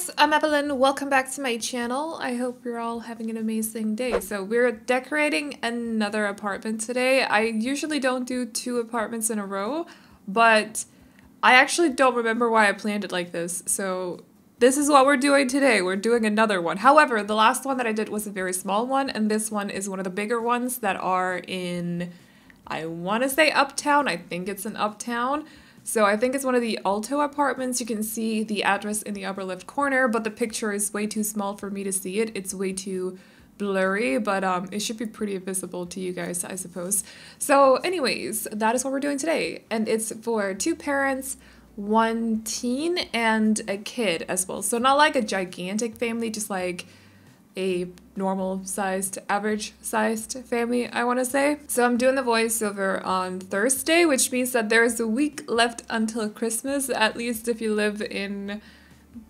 guys, I'm Evelyn. Welcome back to my channel. I hope you're all having an amazing day. So we're decorating another apartment today. I usually don't do two apartments in a row, but I actually don't remember why I planned it like this. So this is what we're doing today. We're doing another one. However, the last one that I did was a very small one, and this one is one of the bigger ones that are in, I want to say Uptown. I think it's in Uptown. So I think it's one of the Alto apartments. You can see the address in the upper left corner, but the picture is way too small for me to see it. It's way too blurry, but it should be pretty visible to you guys, I suppose. So anyways, that is what we're doing today. And it's for two parents, one teen, and a kid as well. So not like a gigantic family, just like a normal sized, average sized family, I want to say. So I'm doing the voiceover on Thursday, which means that there's a week left until Christmas, at least if you live in,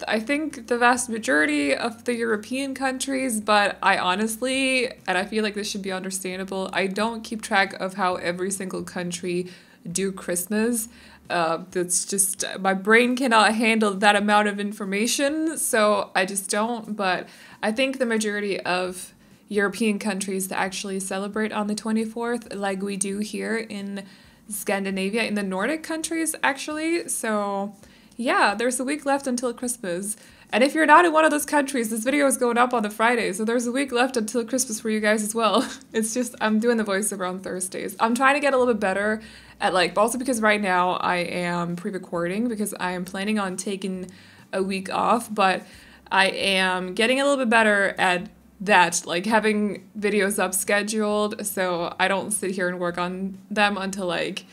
I think, the vast majority of the European countries, but I honestly, and I feel like this should be understandable, I don't keep track of how every single country do Christmas. That's just, my brain cannot handle that amount of information, so I just don't, but I think the majority of European countries actually celebrate on the 24th, like we do here in Scandinavia, in the Nordic countries, actually. So yeah, there's a week left until Christmas. And if you're not in one of those countries, this video is going up on the Friday, so there's a week left until Christmas for you guys as well. It's just, I'm doing the voiceover on Thursdays. I'm trying to get a little bit better at, like, also because right now I am pre-recording because I am planning on taking a week off, but I am getting a little bit better at that, like having videos up scheduled so I don't sit here and work on them until like,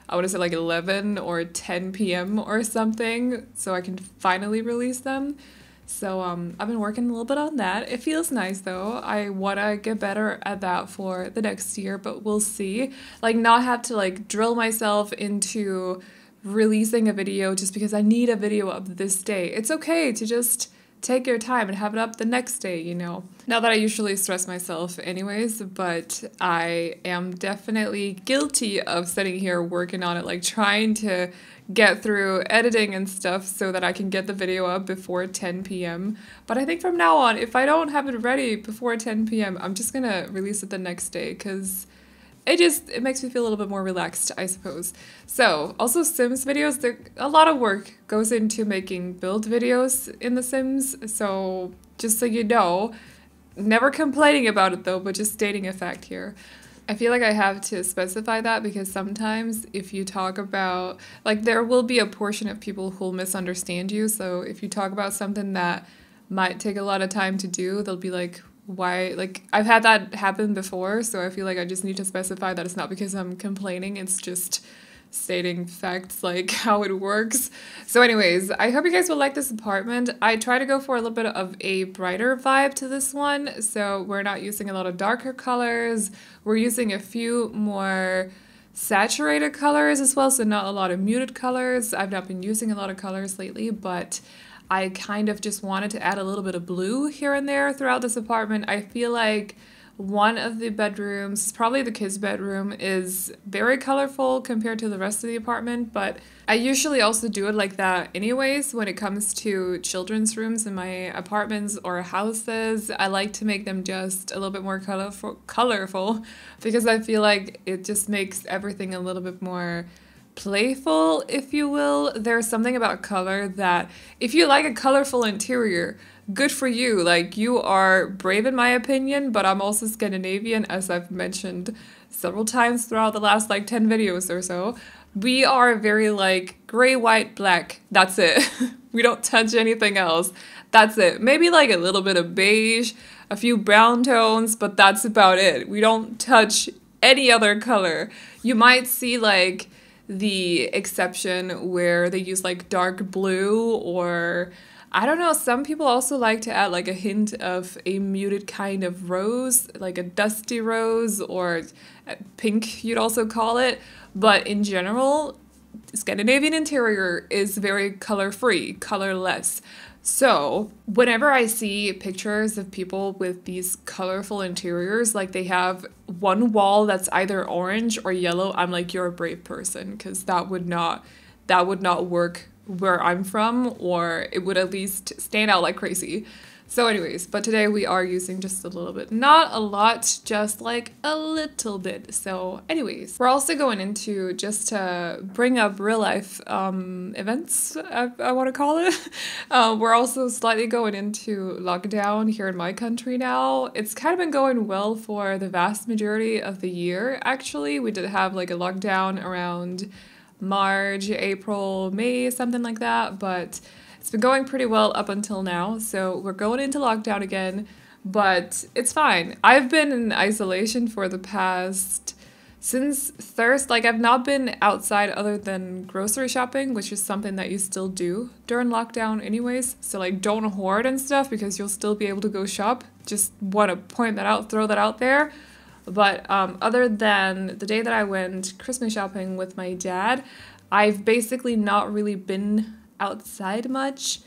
I want to say like 11 or 10 p.m. or something, so I can finally release them. So I've been working a little bit on that. It feels nice though. I want to get better at that for the next year, but we'll see. Like not have to like drill myself into releasing a video just because I need a video up this day. It's okay to just take your time and have it up the next day, you know. Not that I usually stress myself anyways, but I am definitely guilty of sitting here working on it, like trying to get through editing and stuff so that I can get the video up before 10 p.m. But I think from now on, if I don't have it ready before 10 p.m., I'm just gonna release it the next day because it makes me feel a little bit more relaxed, I suppose. So, also Sims videos, a lot of work goes into making build videos in The Sims, so just so you know, never complaining about it though, but just stating a fact here. I feel like I have to specify that because sometimes if you talk about, like there will be a portion of people who'll misunderstand you, so if you talk about something that might take a lot of time to do, they'll be like, why, like I've had that happen before, so I feel like I just need to specify that it's not because I'm complaining, it's just stating facts, like how it works. So anyways, I hope you guys will like this apartment. I try to go for a little bit of a brighter vibe to this one, so we're not using a lot of darker colors, we're using a few more saturated colors as well, so not a lot of muted colors. I've not been using a lot of colors lately, but I kind of just wanted to add a little bit of blue here and there throughout this apartment. I feel like one of the bedrooms, probably the kids' bedroom, is very colorful compared to the rest of the apartment, but I usually also do it like that anyways when it comes to children's rooms in my apartments or houses. I like to make them just a little bit more colorful because I feel like it just makes everything a little bit more playful, if you will. There's something about color that if you like a colorful interior, good for you. Like, you are brave in my opinion, but I'm also Scandinavian, as I've mentioned several times throughout the last like 10 videos or so. We are very like gray, white, black. That's it. We don't touch anything else. That's it. Maybe like a little bit of beige, a few brown tones, but that's about it. We don't touch any other color. You might see like the exception where they use like dark blue, or I don't know, some people also like to add like a hint of a muted kind of rose, like a dusty rose or pink you'd also call it, but in general Scandinavian interior is very color-free, colorless. So whenever I see pictures of people with these colorful interiors, like they have one wall that's either orange or yellow, I'm like, you're a brave person, because that would not work where I'm from, or it would at least stand out like crazy. So anyways, but today we are using just a little bit. Not a lot, just like a little bit. So anyways, we're also going into, just to bring up real life events, I want to call it. We're also slightly going into lockdown here in my country now. It's kind of been going well for the vast majority of the year, actually. We did have like a lockdown around March, April, May, something like that, but it's been going pretty well up until now, so we're going into lockdown again, but it's fine. I've been in isolation for the past, since Thursday, like I've not been outside other than grocery shopping, which is something that you still do during lockdown anyways, so like don't hoard and stuff because you'll still be able to go shop. Just want to point that out, throw that out there. But other than the day that I went Christmas shopping with my dad, I've basically not really been outside much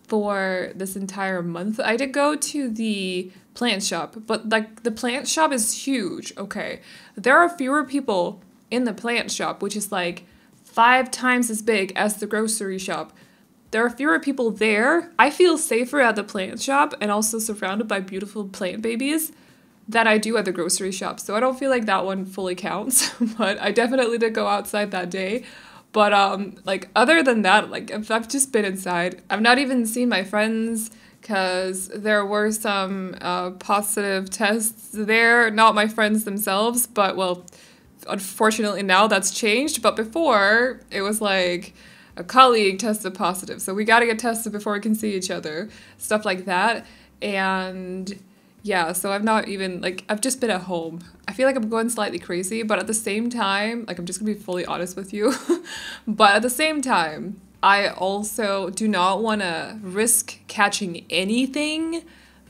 for this entire month. I did go to the plant shop, but like the plant shop is huge, okay? There are fewer people in the plant shop, which is like 5 times as big as the grocery shop. There are fewer people there. I feel safer at the plant shop and also surrounded by beautiful plant babies than I do at the grocery shop. So I don't feel like that one fully counts, but I definitely did go outside that day. But like other than that, like I've just been inside. I've not even seen my friends because there were some positive tests there. Not my friends themselves, but well, unfortunately now that's changed. But before it was like a colleague tested positive, so we got to get tested before we can see each other, stuff like that. And yeah, so I've not even, like, I've just been at home. I feel like I'm going slightly crazy, but at the same time, like, I'm just gonna be fully honest with you. But at the same time, I also do not want to risk catching anything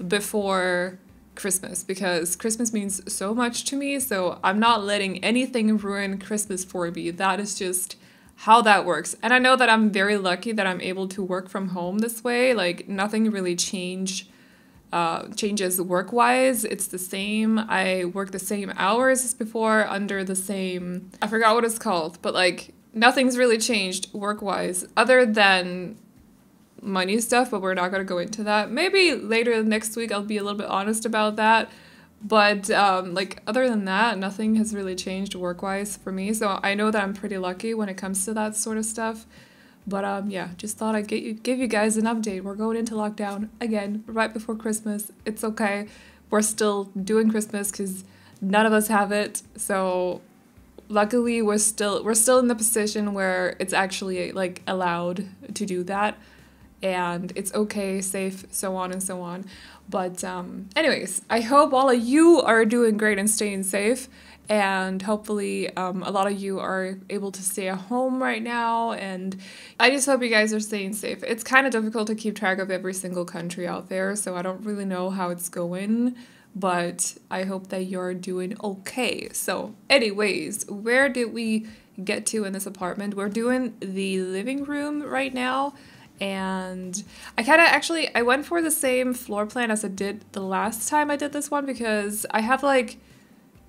before Christmas because Christmas means so much to me. So I'm not letting anything ruin Christmas for me. That is just how that works. And I know that I'm very lucky that I'm able to work from home this way. Like, nothing really changes work-wise. It's the same. I work the same hours as before under the same, I forgot what it's called, but like nothing's really changed work-wise other than money stuff, but we're not going to go into that. Maybe later next week I'll be a little bit honest about that. But like other than that, nothing has really changed work-wise for me. So I know that I'm pretty lucky when it comes to that sort of stuff. But yeah, just thought I'd give you guys an update. We're going into lockdown again right before Christmas. It's okay. We're still doing Christmas because none of us have it. So luckily we're still in the position where it's actually like allowed to do that. And it's okay, safe, so on and so on. But anyways, I hope all of you are doing great and staying safe. And hopefully a lot of you are able to stay at home right now. And I just hope you guys are staying safe. It's kind of difficult to keep track of every single country out there, so I don't really know how it's going. But I hope that you're doing okay. So anyways, where did we get to in this apartment? We're doing the living room right now. And I went for the same floor plan as I did the last time I did this one because I have like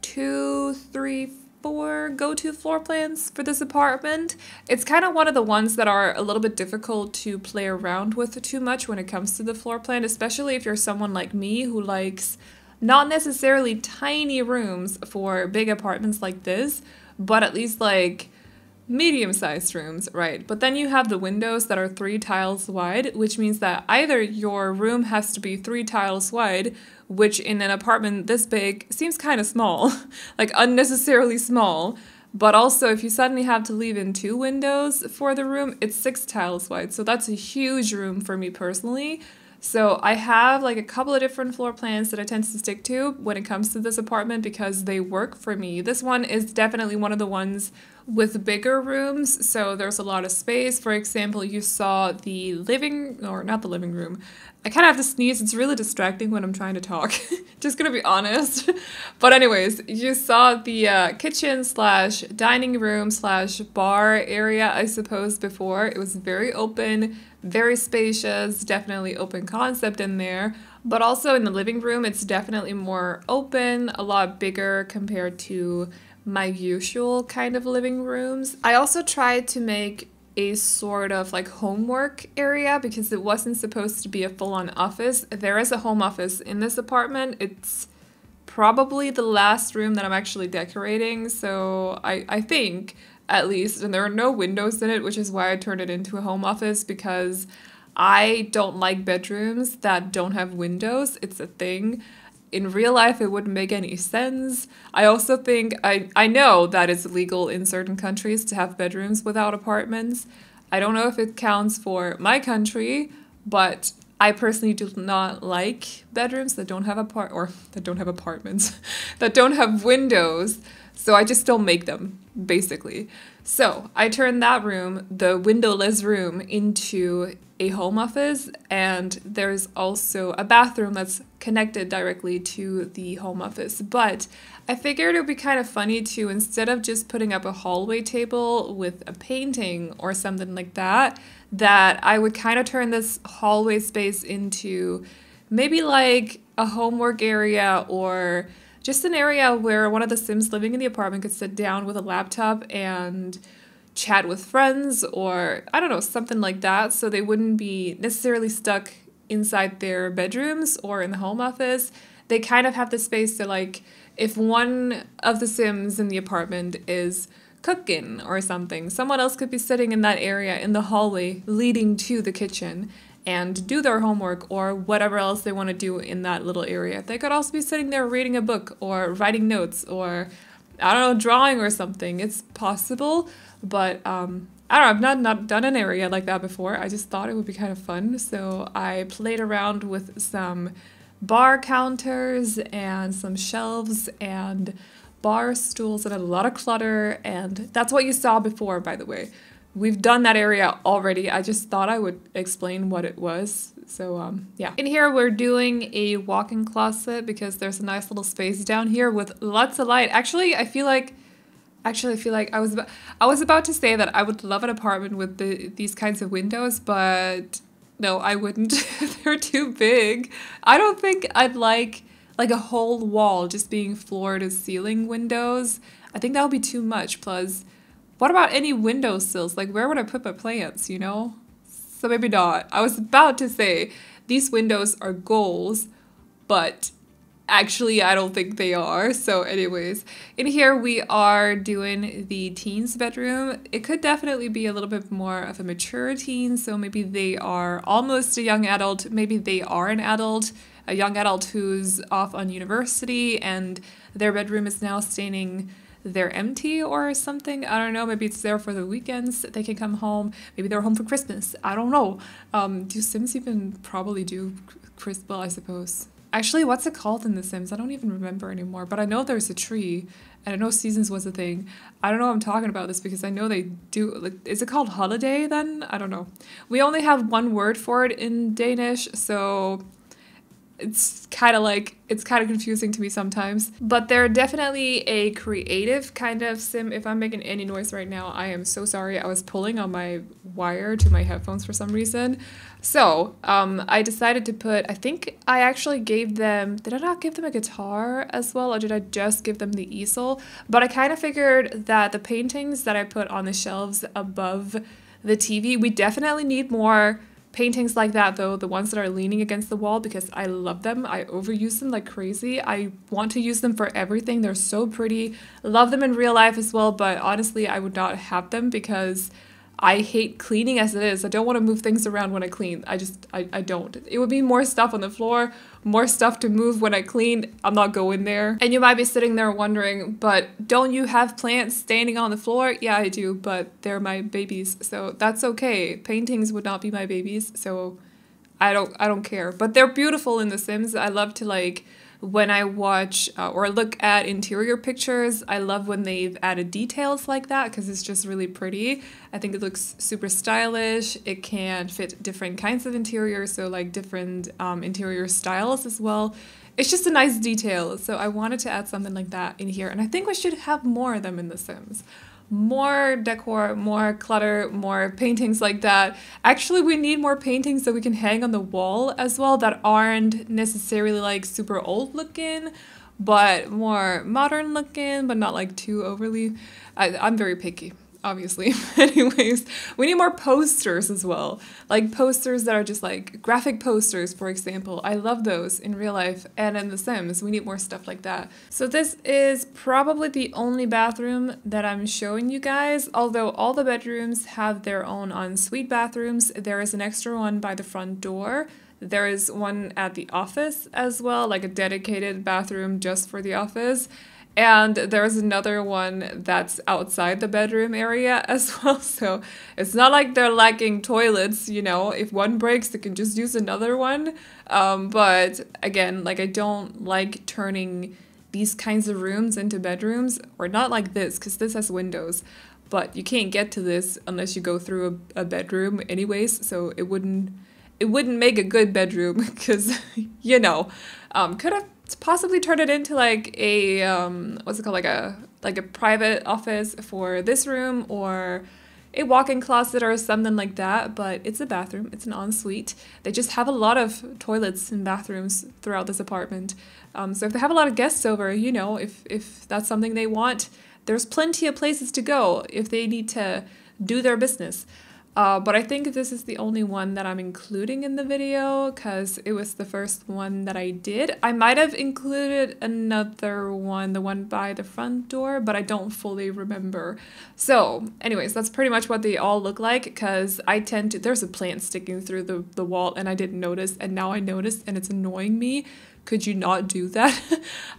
2, 3, 4 go-to floor plans for this apartment. It's kind of one of the ones that are a little bit difficult to play around with too much when it comes to the floor plan, especially if you're someone like me who likes not necessarily tiny rooms for big apartments like this, but at least like medium-sized rooms, right? But then you have the windows that are 3 tiles wide, which means that either your room has to be 3 tiles wide, which in an apartment this big seems kind of small, like unnecessarily small. But also if you suddenly have to leave in 2 windows for the room, it's 6 tiles wide. So that's a huge room for me personally. So I have like a couple of different floor plans that I tend to stick to when it comes to this apartment because they work for me. This one is definitely one of the ones with bigger rooms, so there's a lot of space. For example, you saw the not the living room. I kind of have to sneeze. It's really distracting when I'm trying to talk. Just gonna be honest. But anyways, you saw the kitchen slash dining room slash bar area, I suppose, before. It was very open, very spacious, definitely open concept in there. But also in the living room, it's definitely more open, a lot bigger compared to my usual kind of living rooms. I also tried to make a sort of like homework area because it wasn't supposed to be a full-on office. There is a home office in this apartment. It's probably the last room that I'm actually decorating, so I think at least, and there are no windows in it, which is why I turned it into a home office, because I don't like bedrooms that don't have windows. It's a thing. In real life, it wouldn't make any sense. I also think, I know that it's legal in certain countries to have bedrooms without apartments. I don't know if it counts for my country, but I personally do not like bedrooms that don't have apartments, that don't have windows. So I just don't make them, basically. So I turned that room, the windowless room, into a home office, and there's also a bathroom that's connected directly to the home office. But I figured it would be kind of funny to, instead of just putting up a hallway table with a painting or something like that, that I would kind of turn this hallway space into maybe like a homework area, or just an area where one of the Sims living in the apartment could sit down with a laptop and chat with friends, or I don't know, something like that, so they wouldn't be necessarily stuck inside their bedrooms or in the home office. They kind of have the space to, like, if one of the Sims in the apartment is cooking or something, someone else could be sitting in that area in the hallway leading to the kitchen and do their homework or whatever else they want to do in that little area. They could also be sitting there reading a book or writing notes or, I don't know, drawing or something. It's possible, but I don't know, I've not done an area like that before. I just thought it would be kind of fun, so I played around with some bar counters and some shelves and bar stools and a lot of clutter, and that's what you saw before, by the way. We've done that area already. I just thought I would explain what it was. So, yeah. In here, we're doing a walk-in closet because there's a nice little space down here with lots of light. Actually, I feel like I was about to say that I would love an apartment with these kinds of windows, but no, I wouldn't. They're too big. I don't think I'd like a whole wall just being floor to ceiling windows. I think that would be too much. Plus, what about any windowsills? Like, where would I put my plants, you know? So maybe not. I was about to say these windows are goals, but actually I don't think they are. So anyways, in here we are doing the teen's bedroom. It could definitely be a little bit more of a mature teen, so maybe they are almost a young adult, maybe they are an adult, a young adult who's off on university and their bedroom is now staying they're empty or something. I don't know. Maybe it's there for the weekends. They can come home. Maybe they're home for Christmas. I don't know. Do Sims even probably do Christmas? Well, I suppose. Actually, what's it called in The Sims? I don't even remember anymore. But I know there's a tree, and I know seasons was a thing. I don't know. I'm talking about this because I know they do. Like, is it called holiday then? I don't know. We only have one word for it in Danish, so it's kind of confusing to me sometimes. But they're definitely a creative kind of sim. If I'm making any noise right now, I am so sorry. I was pulling on my wire to my headphones for some reason. So I decided to put, I think I actually gave them, did I not give them a guitar as well, or did I just give them the easel? But I kind of figured that the paintings that I put on the shelves above the TV, we definitely need more paintings like that, though, the ones that are leaning against the wall, because I love them. I overuse them like crazy. I want to use them for everything. They're so pretty. Love them in real life as well, but honestly, I would not have them because I hate cleaning as it is. I don't want to move things around when I clean. I don't. It would be more stuff on the floor, more stuff to move when I clean. I'm not going there. And you might be sitting there wondering, but don't you have plants standing on the floor? Yeah, I do, but they're my babies, so that's okay. Paintings would not be my babies, so I don't care. But they're beautiful in The Sims. I love to, like, when I watch or look at interior pictures, I love when they've added details like that because it's just really pretty. I think it looks super stylish. It can fit different kinds of interiors, so like different interior styles as well. It's just a nice detail, so I wanted to add something like that in here, and I think we should have more of them in The Sims. More decor, more clutter, more paintings like that. Actually, we need more paintings that we can hang on the wall as well that aren't necessarily like super old looking, but more modern looking, but not like too overly. I'm very picky. obviously. Anyways, we need more posters as well. Like posters that are just like graphic posters, for example. I love those in real life and in The Sims. We need more stuff like that. So this is probably the only bathroom that I'm showing you guys, although all the bedrooms have their own ensuite bathrooms. There is an extra one by the front door. There is one at the office as well, like a dedicated bathroom just for the office. And there's another one that's outside the bedroom area as well. So it's not like they're lacking toilets, you know. If one breaks, they can just use another one. But again, like I don't like turning these kinds of rooms into bedrooms, or not like this, because this has windows. But you can't get to this unless you go through a bedroom anyways. So it wouldn't make a good bedroom because, you know, could have possibly turn it into like a what's it called, like a private office for this room, or a walk-in closet or something like that. But it's a bathroom, it's an ensuite. They just have a lot of toilets and bathrooms throughout this apartment. So if they have a lot of guests over, you know, if that's something they want, there's plenty of places to go if they need to do their business. But I think this is the only one that I'm including in the video because it was the first one that I did. I might have included another one, the one by the front door, but I don't fully remember. So anyways, that's pretty much what they all look like, because I tend to, there's a plant sticking through the wall and I didn't notice, and now I noticed and it's annoying me. Could you not do that?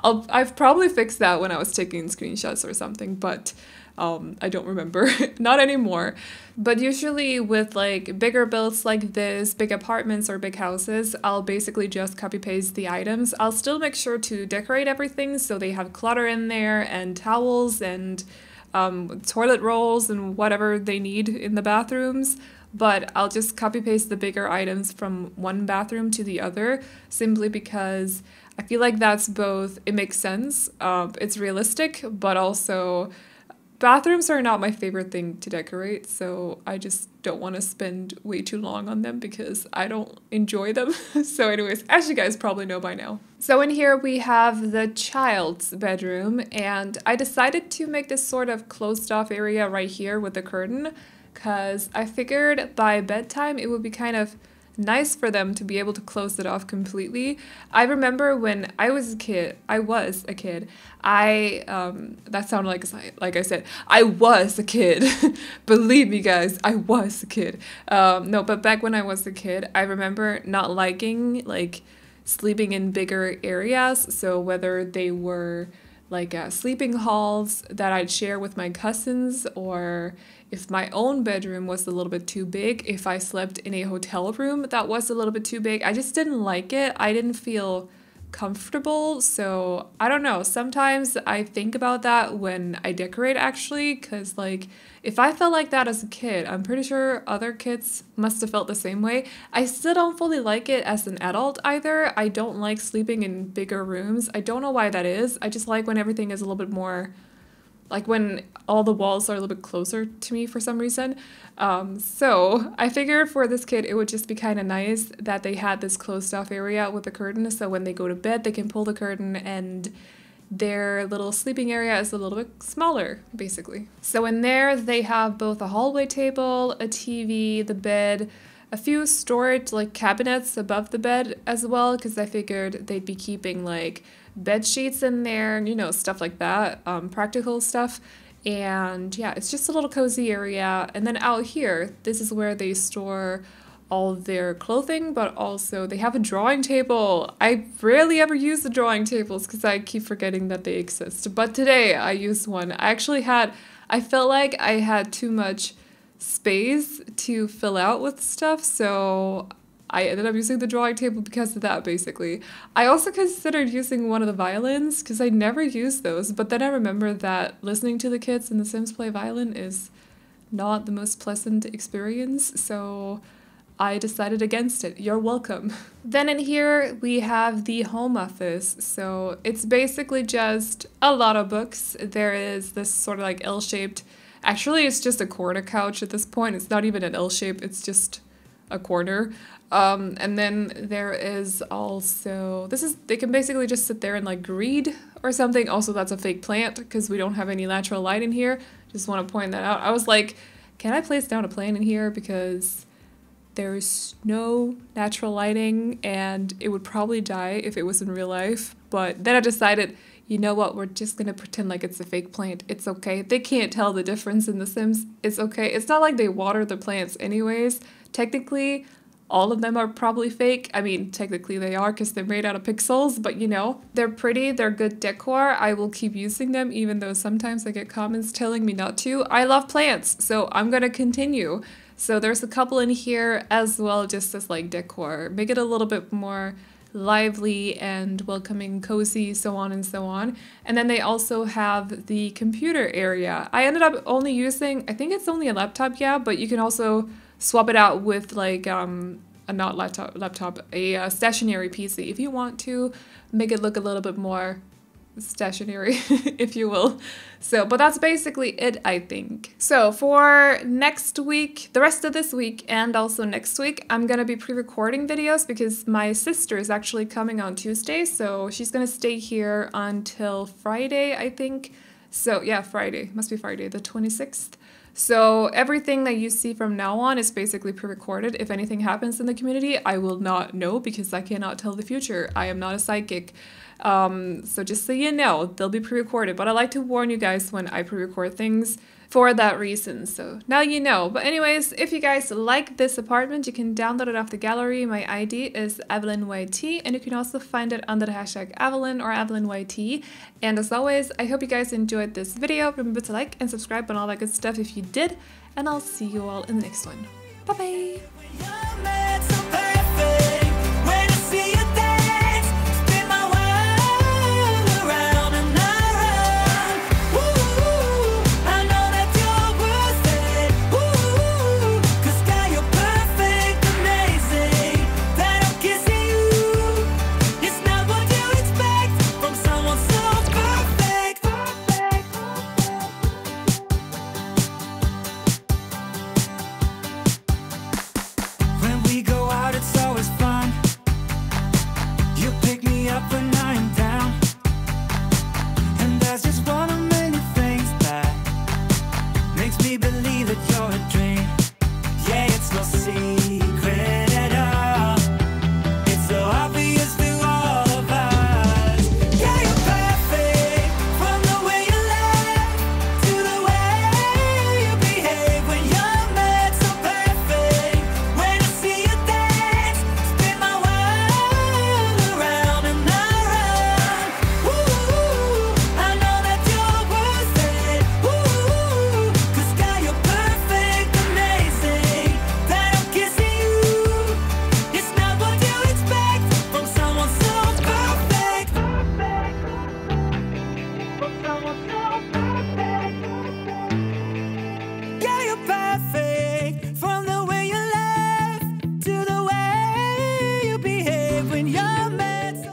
I've probably fixed that when I was taking screenshots or something, but I don't remember. Not anymore. But usually with like bigger builds like this, big apartments or big houses, I'll basically just copy paste the items. I'll still make sure to decorate everything so they have clutter in there and towels and toilet rolls and whatever they need in the bathrooms. But I'll just copy paste the bigger items from one bathroom to the other, simply because I feel like that's both, it makes sense, it's realistic, but also bathrooms are not my favorite thing to decorate, so I just don't want to spend way too long on them because I don't enjoy them. So anyways, as you guys probably know by now. So in here we have the child's bedroom, and I decided to make this sort of closed off area right here with the curtain because I figured by bedtime it would be kind of nice for them to be able to close it off completely. I remember when I was a kid, that sounded like I said, I was a kid. Believe me guys, I was a kid. No, but back when I was a kid, I remember not liking like sleeping in bigger areas. So whether they were like sleeping halls that I'd share with my cousins, or if my own bedroom was a little bit too big, if I slept in a hotel room that was a little bit too big, I just didn't like it. I didn't feel comfortable. So I don't know, sometimes I think about that when I decorate actually, because like if I felt like that as a kid, I'm pretty sure other kids must have felt the same way. I still don't fully like it as an adult either. I don't like sleeping in bigger rooms. I don't know why that is. I just like when everything is a little bit more, like when all the walls are a little bit closer to me for some reason. So I figured for this kid, it would just be kind of nice that they had this closed off area with the curtain. So when they go to bed, they can pull the curtain and their little sleeping area is a little bit smaller, basically. So in there, they have both a hallway table, a TV, the bed, a few storage like cabinets above the bed as well, because I figured they'd be keeping like bed sheets in there, you know, stuff like that, practical stuff. And yeah, it's just a little cozy area. And then out here, this is where they store all their clothing, but also they have a drawing table. I rarely ever use the drawing tables because I keep forgetting that they exist. But today I used one. I felt like I had too much space to fill out with stuff, so I ended up using the drawing table because of that, basically. I also considered using one of the violins because I never used those, but then I remembered that listening to the kids in The Sims play violin is not the most pleasant experience, so I decided against it. You're welcome. Then in here we have the home office. So it's basically just a lot of books. There is this sort of like L-shaped, actually it's just a corner couch at this point. It's not even an L shape, it's just a corner. And then there is also, they can basically just sit there and like read or something. Also, that's a fake plant because we don't have any natural light in here. Just want to point that out. I was like, can I place down a plant in here? Because there's no natural lighting and it would probably die if it was in real life. But then I decided, you know what, we're just gonna pretend like it's a fake plant. It's okay. They can't tell the difference in The Sims. It's okay. It's not like they water the plants anyways. Technically, all of them are probably fake. I mean, technically they are because they're made out of pixels, but you know, they're pretty, they're good decor. I will keep using them even though sometimes I get comments telling me not to. I love plants, so I'm gonna continue. So there's a couple in here as well, just as like decor. Make it a little bit more lively and welcoming, cozy, so on and so on. And then they also have the computer area. I ended up only using, I think it's only a laptop, yeah, but you can also swap it out with like a not laptop, a stationary PC if you want to make it look a little bit more stationary, if you will. So, but that's basically it, I think. So for next week, the rest of this week and also next week, I'm gonna be pre-recording videos because my sister is actually coming on Tuesday, so she's gonna stay here until Friday, I think. So yeah, Friday, must be Friday, the 26th. So everything that you see from now on is basically pre-recorded. If anything happens in the community, I will not know because I cannot tell the future. I am not a psychic. So just so you know, they'll be pre-recorded. But I like to warn you guys when I pre-record things for that reason. So now you know. But anyways, if you guys like this apartment, you can download it off the gallery. My ID is EvelynYT, and you can also find it under the hashtag Evelyn or EvelynYT. And as always, I hope you guys enjoyed this video. Remember to like and subscribe and all that good stuff if you did. And I'll see you all in the next one. Bye-bye! So